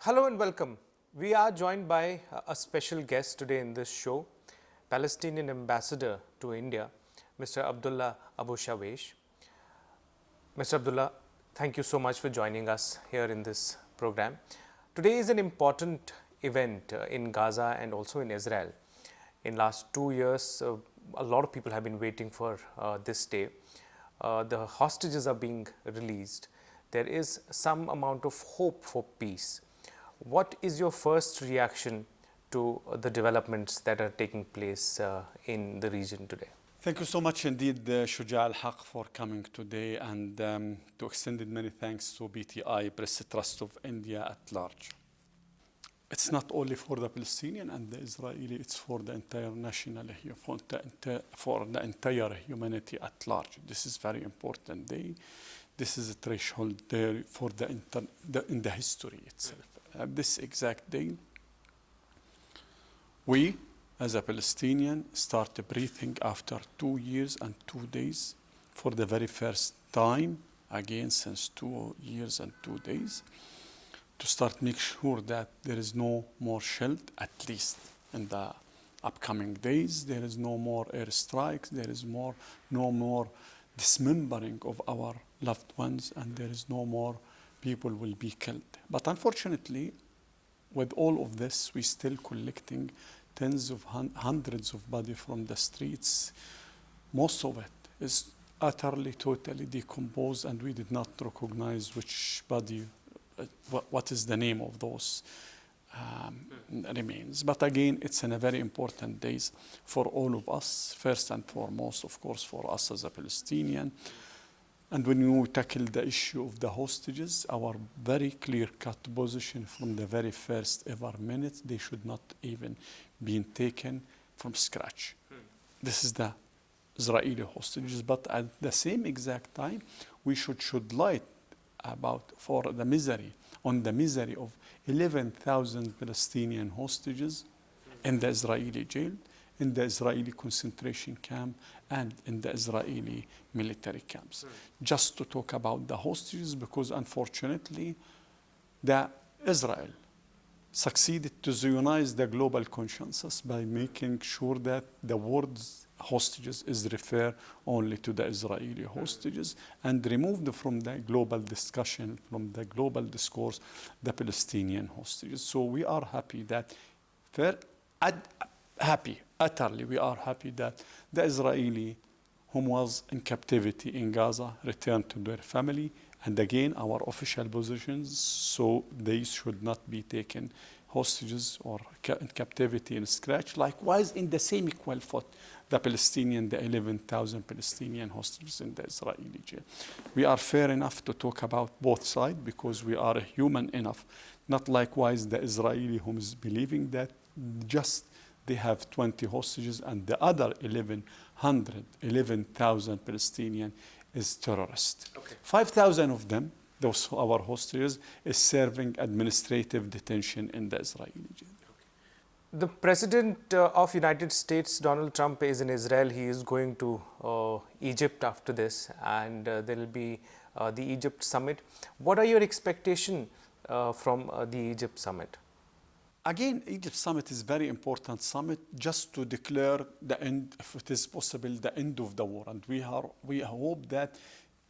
Hello and welcome. We are joined by a special guest today in this show, Palestinian Ambassador to India, Mr. Abdullah Abu Shawesh. Mr. Abdullah, thank you so much for joining us here in this program. Today is an important event in Gaza and also in Israel. In last 2 years, a lot of people have been waiting for this day. The hostages are being released. There is some amount of hope for peace. What is your first reaction to the developments that are taking place in the region today? Thank you so much indeed, Shuja al-Haq, for coming today and to extend many thanks to PTI, Press Trust of India at large. It's not only for the Palestinian and the Israeli, it's for the entire for the entire humanity at large. This is very important day. This is a threshold there for in the history itself. At this exact day, we, as a Palestinian, start breathing after 2 years and 2 days for the very first time, again since 2 years and 2 days, to start make sure that there is no more shell, at least in the upcoming days. There is no more airstrikes, there is no more dismembering of our loved ones, and there is no more people will be killed. But unfortunately, with all of this, we're still collecting tens of hundreds of bodies from the streets. Most of it is utterly, totally decomposed, and we did not recognize which body, what is the name of those remains. But again, it's in a very important days for all of us, first and foremost, of course, for us as a Palestinian. And when you tackle the issue of the hostages, our very clear-cut position from the very first ever minute, they should not even be taken from scratch. This is the Israeli hostages, but at the same exact time, we should shed light on the misery of 11,000 Palestinian hostages in the Israeli jail, in the Israeli concentration camp, and in the Israeli military camps. Just to talk about the hostages, because unfortunately, Israel succeeded to Zionize the global consensus by making sure that the word's hostages is referred only to the Israeli hostages and removed from the global discussion, from the global discourse, the Palestinian hostages. So we are happy that, utterly, we are happy that the Israeli whom was in captivity in Gaza returned to their family. And again, our official positions, so they should not be taken hostages or in captivity in scratch. Likewise, in the same equal foot, the 11,000 Palestinian hostages in the Israeli jail. We are fair enough to talk about both sides because we are human enough. Not likewise the Israeli whom is believing that just they have 20 hostages and the other 11,000 Palestinian is terrorists. Okay. 5,000 of them, those our hostages, is serving administrative detention in the Israeli jail. The President of United States, Donald Trump, is in Israel. He is going to Egypt after this, and there will be the Egypt summit. What are your expectations from the Egypt summit? Again, Egypt summit is very important summit just to declare the end, if it is possible, the end of the war. And we hope that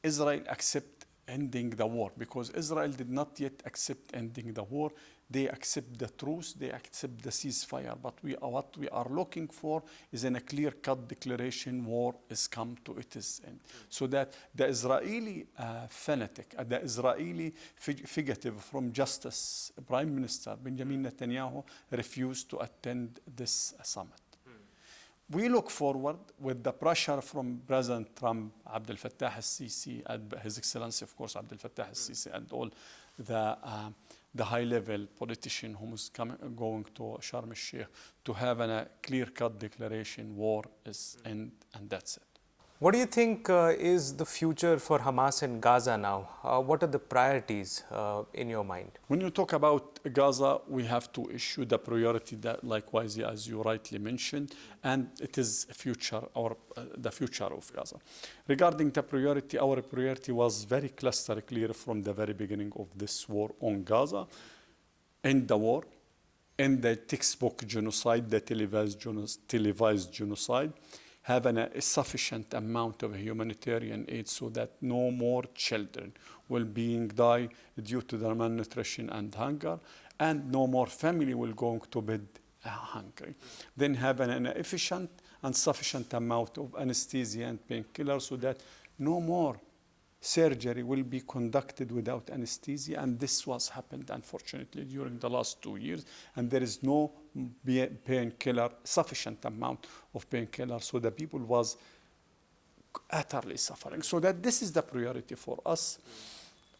Israel accept ending the war, because Israel did not yet accept ending the war. They accept the truce, they accept the ceasefire. But what we are looking for is in a clear-cut declaration war is come to its end. So that the Israeli fanatic, the Israeli fugitive from justice, Prime Minister Benjamin Netanyahu, refused to attend this summit. We look forward with the pressure from President Trump, Abdel Fattah al-Sisi, and His Excellency, of course, Abdel Fattah al-Sisi, and all the high-level politician who is going to Sharm el-Sheikh to have a clear-cut declaration, war is end, and that's it. What do you think is the future for Hamas in Gaza now? What are the priorities in your mind? When you talk about Gaza, we have to issue the priority that, likewise, as you rightly mentioned, and it is future or the future of Gaza. Regarding the priority, our priority was very cluster clear from the very beginning of this war on Gaza. end the war, end the textbook genocide, the televised genocide, have a sufficient amount of humanitarian aid so that no more children will die due to the malnutrition and hunger, and no more family will go to bed hungry. Then have an efficient and sufficient amount of anesthesia and painkiller so that no more surgery will be conducted without anesthesia. And this was happened, unfortunately, during the last 2 years. And there is no painkiller, sufficient amount of painkiller. So the people was utterly suffering. So that this is the priority for us.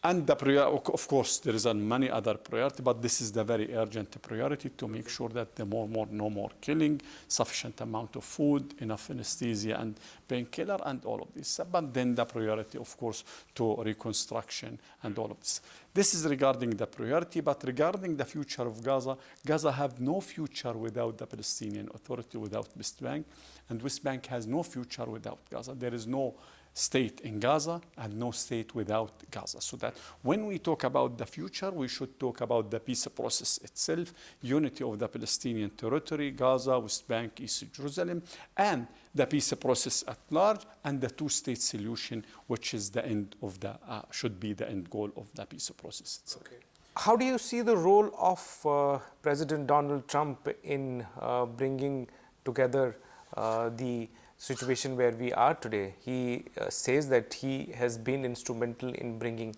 And the of course, there is many other priority, but this is the very urgent priority to make sure that no more killing, sufficient amount of food, enough anesthesia and painkiller, and all of this. But then the priority, of course, to reconstruction and all of this. This is regarding the priority, but regarding the future of Gaza, Gaza have no future without the Palestinian Authority, without West Bank, and West Bank has no future without Gaza. There is no state in Gaza and no state without Gaza. So that when we talk about the future, we should talk about the peace process itself, unity of the Palestinian territory, Gaza, West Bank, East Jerusalem, and the peace process at large, and the two-state solution, which is the end of the, should be the end goal of the peace process itself. Okay. How do you see the role of President Donald Trump in bringing together the situation where we are today? He says that he has been instrumental in bringing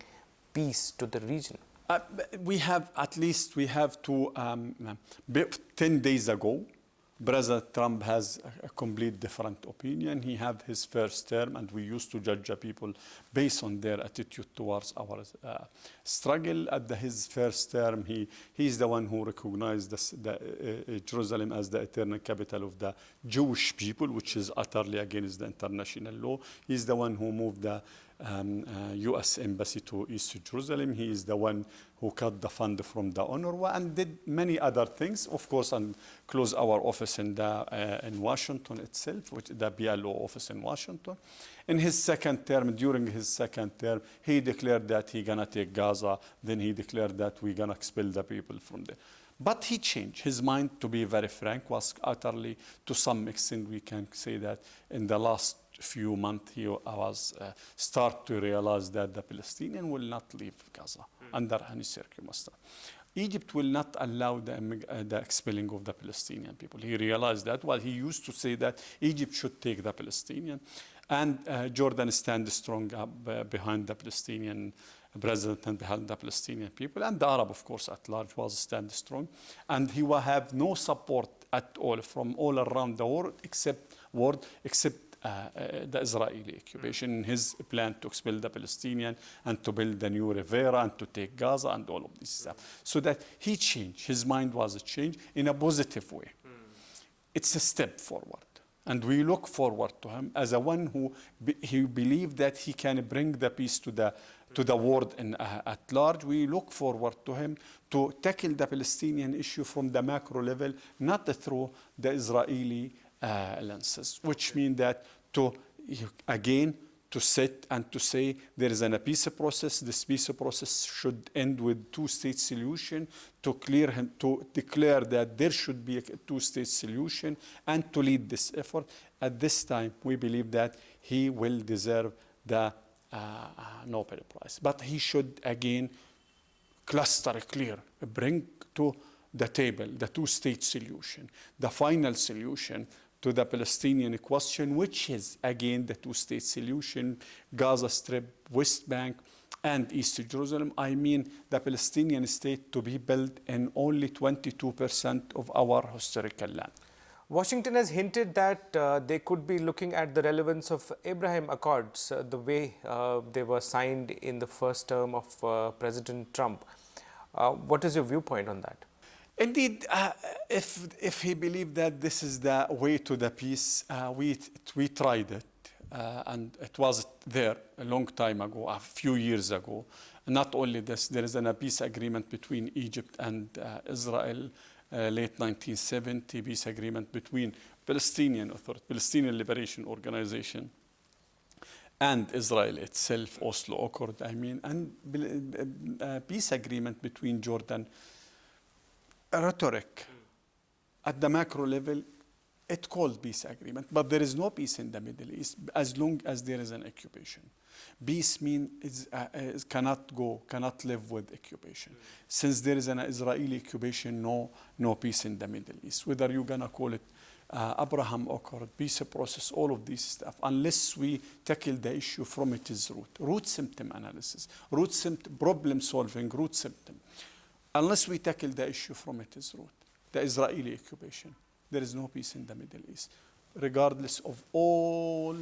peace to the region. We have to, 10 days ago, President Trump has a complete different opinion. He had his first term, and we used to judge people based on their attitude towards our struggle. At his first term, he's the one who recognized Jerusalem as the eternal capital of the Jewish people, which is utterly against the international law. He's the one who moved the U.S. embassy to East Jerusalem. He is the one who cut the fund from the UNRWA and did many other things, of course, and closed our office in Washington itself, which the PLO office in Washington. In his second term, during his second term, he declared that he's gonna take Gaza. Then he declared that we're gonna expel the people from there. But he changed his mind, to be very frank, was utterly, to some extent, we can say that in the last few months, he was start to realize that the Palestinians will not leave Gaza under any circumstance. Egypt will not allow the expelling of the Palestinian people. He realized that. While he used to say that Egypt should take the Palestinian, and Jordan stands strong behind the Palestinian president and behind the Palestinian people, and the Arab, of course, at large was stand strong, and he will have no support at all from all around the world except the Israeli occupation in his plan to expel the Palestinian and to build the new Rivera and to take Gaza and all of this stuff. So that he changed, his mind was a change in a positive way. It's a step forward. And we look forward to him as a one who he believed that he can bring the peace to the world at large. We look forward to him to tackle the Palestinian issue from the macro level, not through the Israeli lenses, which means that to sit and to say there is a peace process. This peace process should end with two-state solution, to declare that there should be a two-state solution, and to lead this effort. At this time, we believe that he will deserve the Nobel Prize. But he should again cluster clear, bring to the table the two-state solution, the final solution to the Palestinian question, which is, again, the two-state solution, Gaza Strip, West Bank, and East Jerusalem. I mean, the Palestinian state to be built in only 22% of our historical land. Washington has hinted that they could be looking at the relevance of Abraham Accords, the way they were signed in the first term of President Trump. What is your viewpoint on that? Indeed, if he believed that this is the way to the peace, we tried it, and it was there a long time ago, a few years ago. Not only this, there is a peace agreement between Egypt and Israel, late 1970, peace agreement between Palestinian Authority, Palestinian Liberation Organization, and Israel itself, Oslo, Oslo, Accord, and peace agreement between Jordan, Palestinian Authority, Palestinian Liberation Organization, and Israel itself, Oslo, Accord, and peace agreement between Jordan, Palestinian Liberation Organization, and Israel itself, Oslo, Accord, and peace agreement between Jordan, Palestinian Liberation Organization, and Israel itself, Oslo, Accord, and peace agreement between Jordan, Palestinian Liberation Organization, and Israel itself, Oslo, Accord, and peace agreement between Jordan, rhetoric at the macro level, it called peace agreement, but there is no peace in the Middle East as long as there is an occupation. Peace cannot live with occupation. Since there is an Israeli occupation, no peace in the Middle East. Whether you're gonna call it Abraham Accord, peace process, all of this stuff, unless we tackle the issue from its root symptom analysis, problem solving, root symptom. Unless we tackle the issue from its root, the Israeli occupation, there is no peace in the Middle East, regardless of all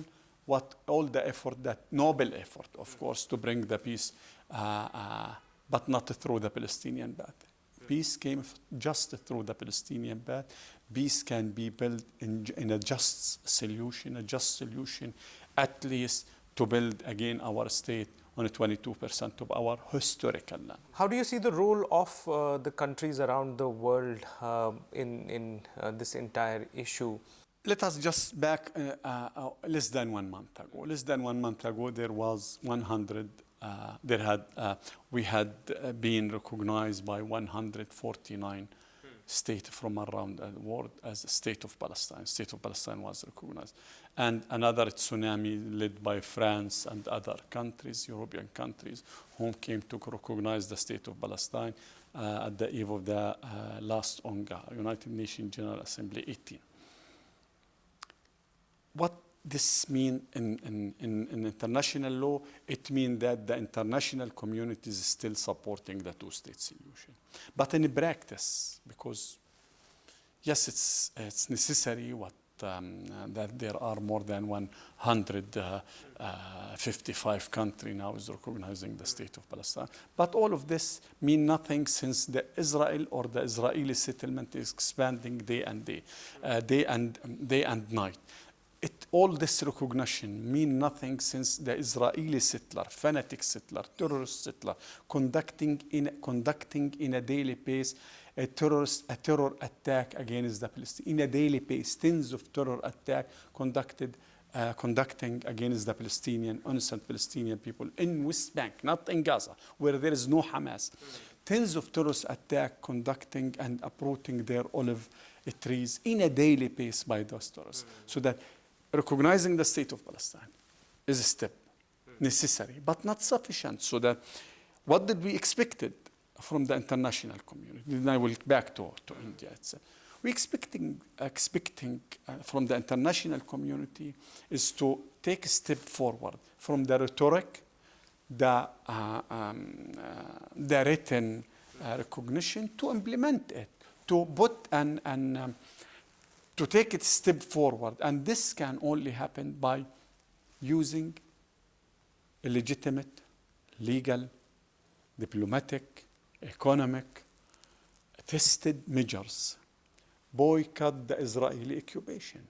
the effort, that noble effort, of course, to bring the peace, but not through the Palestinian path. Peace came just through the Palestinian path. Peace can be built in a just solution, at least to build again our state on a 22% of our historical land. How do you see the role of the countries around the world in this entire issue? Let us just back less than 1 month ago. Less than 1 month ago, there was 100. We had been recognized by 149 states from around the world as the state of Palestine. State of Palestine was recognized, and another tsunami led by France and other countries, European countries, whom came to recognize the state of Palestine at the eve of the last UNGA, United Nations General Assembly 18. What this means in international law, it means that the international community is still supporting the two-state solution. But in practice, because yes, it's necessary that there are more than 155 countries now is recognizing the state of Palestine. But all of this mean nothing since the Israeli settlement is expanding day and night. All this recognition mean nothing since the Israeli settler, fanatic settler, terrorist settler, conducting in a daily pace a terror attack against the Palestinians. In a daily pace, tens of terror attacks conducting against the innocent Palestinian people in West Bank, not in Gaza, where there is no Hamas. Tens of terrorist attacks conducting and uprooting their olive trees in a daily pace by those terrorists. So that recognizing the state of Palestine is a step necessary, but not sufficient. So that what did we expected from the international community? Then I will back to India itself. We expecting from the international community is to take a step forward from the rhetoric, the written recognition, to implement it, to put to take it a step forward. And this can only happen by using legitimate, legal, diplomatic, economic, tested measures. Boycott the Israeli occupation.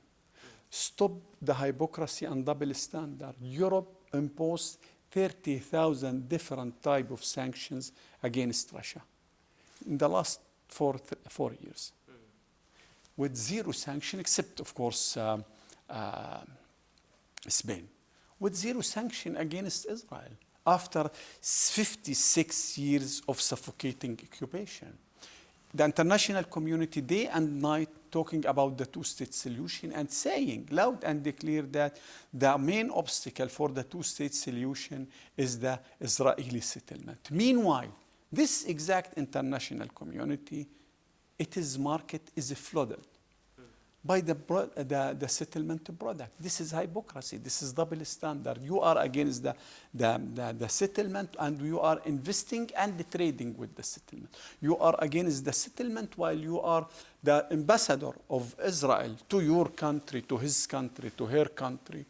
Stop the hypocrisy and double standard. Europe imposed 30,000 different types of sanctions against Russia in the last 4 years. With zero sanction, except, of course, Spain. With zero sanction against Israel after 56 years of suffocating occupation. The international community day and night talking about the two-state solution and saying loud and clear that the main obstacle for the two-state solution is the Israeli settlement. Meanwhile, this exact international community, its market is flooded by the settlement product. This is hypocrisy. This is double standard. You are against the settlement, and you are investing and trading with the settlement. You are against the settlement while you are the ambassador of Israel to your country, to his country, to her country,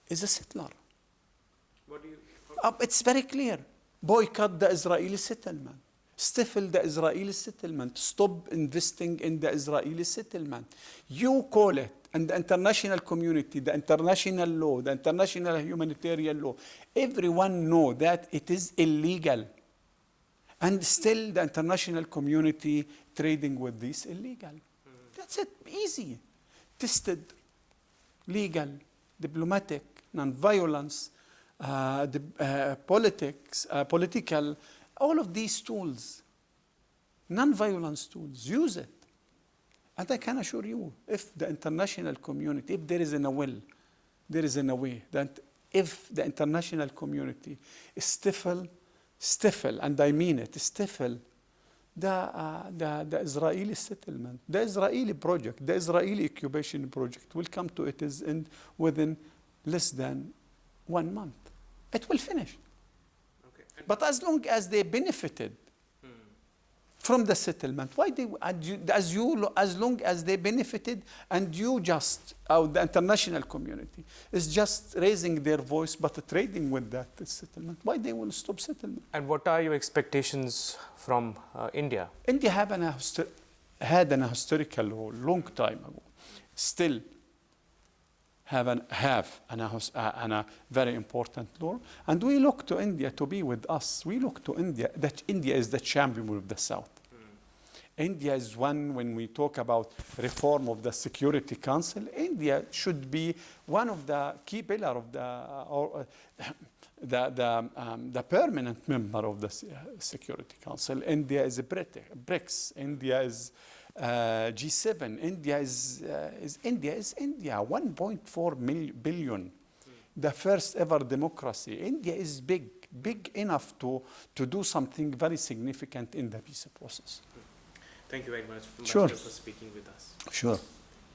is a settler. What do you? It's very clear. Boycott the Israeli settlement. Stifle the Israeli settlement. Stop investing in the Israeli settlement. You call it, and the international community, the international law, the international humanitarian law, everyone know that it is illegal. And still the international community trading with this illegal. That's it, easy. Tested, legal, diplomatic, non-violence, political, all of these tools non-violence tools, use it. And I can assure you, if the international community, if there is a will, there is a way that if the international community stifle, and I mean it, stifle the Israeli settlement, the Israeli project, the Israeli occupation project will come to its end within less than 1 month. It will finish. Okay. But as long as they benefited from the settlement, why they, as long as they benefited and you just, the international community is just raising their voice but trading with that settlement, why they will stop settlement? And what are your expectations from India? India had an historical role long time ago, still have a very important role, and we look to India to be with us. We look to India, that India is the champion of the South. India is one, when we talk about reform of the Security Council, India should be one of the key pillars of the permanent member of the Security Council. India is a BRICS. India is G7. India is India. 1.4 billion, the first ever democracy. India is big enough to do something very significant in the peace process. Thank you very much, Sure. for speaking with us. Sure.